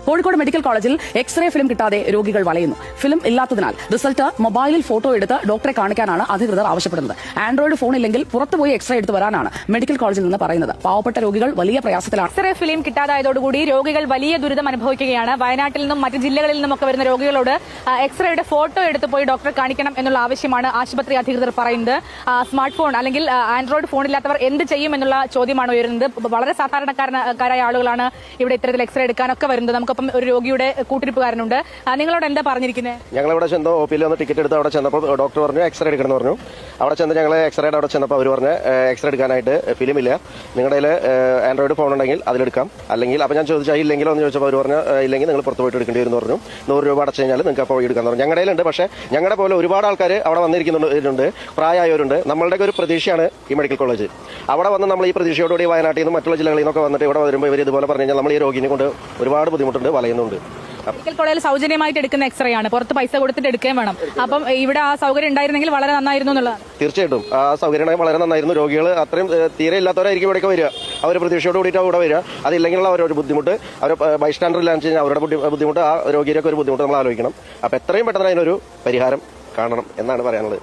Kozhikode medical കോളേജിൽ x-ray film കിട്ടാതെ രോഗികൾ വലയുന്നു. ഫിലിം ഇല്ലാത്തതിനാൽ റിസൾട്ട് മൊബൈലിൽ ഫോട്ടോ എടുത്ത് ഡോക്ടറെ കാണിക്കാനാണ് അധികൃതർ ആവശ്യപ്പെടുന്നത്. ആൻഡ്രോയിഡ് ഫോൺ ഇല്ലെങ്കിൽ പുറത്തുപോയി എക്സ്റേ എടുത്ത് വരാനാണ് മെഡിക്കൽ കോളേജിൽ നിന്ന് പറയുന്നത്. പാവപ്പെട്ട രോഗികൾ വലിയ പ്രയാസത്തിലാണ്. എക്സ്റേ ഫിലിം കിട്ടാതായതോടുകൂടി രോഗികൾ വലിയ ദുരിതം അനുഭവിക്കുകയാണ്. വയനാട്ടിൽ നിന്നും മറ്റ് ജില്ലകളിൽ നിന്നുമൊക്കെ വരുന്ന രോഗികളോട് എക്സ്റേയുടെ ഫോട്ടോ എടുത്ത് പോയി ഡോക്ടറെ കാണിക്കണം എന്നുള്ള ആവശ്യമാണ് ആശുപത്രി അധികൃതർ പറയുന്നത്. സ്മാർട്ട് ഫോൺ അല്ലെങ്കിൽ ആൻഡ്രോയിഡ് ഫോൺ ഇല്ലാത്തവർ എന്ത് ചെയ്യും എന്നുള്ള ചോദ്യമാണ് ഉയരുന്നത്. വളരെ സാധാരണക്കാരായ ആളുകളാണ് ഇവിടെ ഇത്തരത്തിൽ എക്സ്റേ എടുക്കാനൊക്കെ വരുന്നത്. നമുക്കൊപ്പം ഒരു രോഗിയുടെ കൂട്ടിരിപ്പുകാരനുണ്ട്. നിങ്ങളോട് എന്താ പറഞ്ഞിരിക്കുന്നത്? ഞങ്ങൾ ഇവിടെ ചെന്ന് ഒ.പിയിൽ വന്ന് ടിക്കറ്റ് എടുത്ത് അവിടെ ചെന്നപ്പോൾ ഡോക്ടർ പറഞ്ഞു എക്സ്റേ എടുക്കണമെന്ന് പറഞ്ഞു. അവിടെ ചെന്ന് ഞങ്ങൾ എക്സ്റേയുടെ അവിടെ ചെന്നപ്പോൾ അവർ പറഞ്ഞ് എക്സ്റേ എടുക്കാനായിട്ട് ഫിലിം ഇല്ല, നിങ്ങളുടെ കയ്യിൽ ആൻഡ്രോയിഡ് ഫോൺ ഉണ്ടെങ്കിൽ അതിലെടുക്കാം, അല്ലെങ്കിൽ അപ്പോൾ ഞാൻ ചോദിച്ചാൽ ഇല്ലെങ്കിലോ എന്ന് ചോദിച്ചപ്പോൾ അവർ പറഞ്ഞു ഇല്ലെങ്കിൽ നിങ്ങൾ പുറത്ത് പോയിട്ട് എടുക്കേണ്ടി വരും പറഞ്ഞു. 100 രൂപ അടച്ചു കഴിഞ്ഞാൽ നിങ്ങൾക്ക് അപ്പോൾ എടുക്കാമെന്ന് പറഞ്ഞു. ഞങ്ങളുടെ കയ്യിലുണ്ട്, പക്ഷേ ഞങ്ങളുടെ പോലെ ഒരുപാട് ആൾക്കാർ അവിടെ വന്നിരിക്കുന്നുണ്ട്, പ്രായമായവരുണ്ട്. നമ്മളുടെയൊക്കെ ഒരു പ്രതീക്ഷയാണ് ഈ മെഡിക്കൽ കോളേജ്. അവിടെ വന്ന് നമ്മൾ ഈ പ്രതീക്ഷയോടുകൂടി വയനാട്ടിൽ നിന്നും മറ്റുള്ള ജില്ലകളിൽ നിന്നൊക്കെ വന്നിട്ട് ഇവിടെ വരുമ്പോൾ ഇവർ ഇതുപോലെ പറഞ്ഞു കഴിഞ്ഞാൽ നമ്മൾ ഈ രോഗിനെ കൊണ്ട് ഒരുപാട് ബുദ്ധിമുട്ടുണ്ട്, വലയുന്നുണ്ട്. മെഡിക്കൽ കോളേജിൽ സൗജന്യമായിട്ട് എടുക്കുന്ന എക്സ്റേ ആണ്, പുറത്ത് പൈസ കൊടുത്തിട്ട് എടുക്കുകയും വേണം. അപ്പം ഇവിടെ ആ സൗകര്യം ഉണ്ടായിരുന്നെങ്കിൽ വളരെ നന്നായിരുന്നു എന്നുള്ളതാണ്. തീർച്ചയായിട്ടും ആ സൗകര്യം വളരെ നന്നായിരുന്നു. രോഗികൾ അത്രയും തീരെ ഇല്ലാത്തവരായിരിക്കും ഇവിടേക്ക് വരിക. അവർ പ്രതീക്ഷയോട് കൂടിയിട്ടാണ് ഇവിടെ വരിക. അതില്ലെങ്കിലുള്ള അവരൊരു ബുദ്ധിമുട്ട്, അവർ ബൈസ്റ്റാൻഡറിലാണെന്ന് വെച്ച് കഴിഞ്ഞാൽ അവരുടെ ബുദ്ധിമുട്ട്, ആ രോഗിയൊക്കെ ഒരു ബുദ്ധിമുട്ട് നമ്മൾ ആലോചിക്കണം. അപ്പോൾ എത്രയും പെട്ടെന്ന് അതിനൊരു പരിഹാരം കാണണം എന്നാണ് പറയാനുള്ളത്.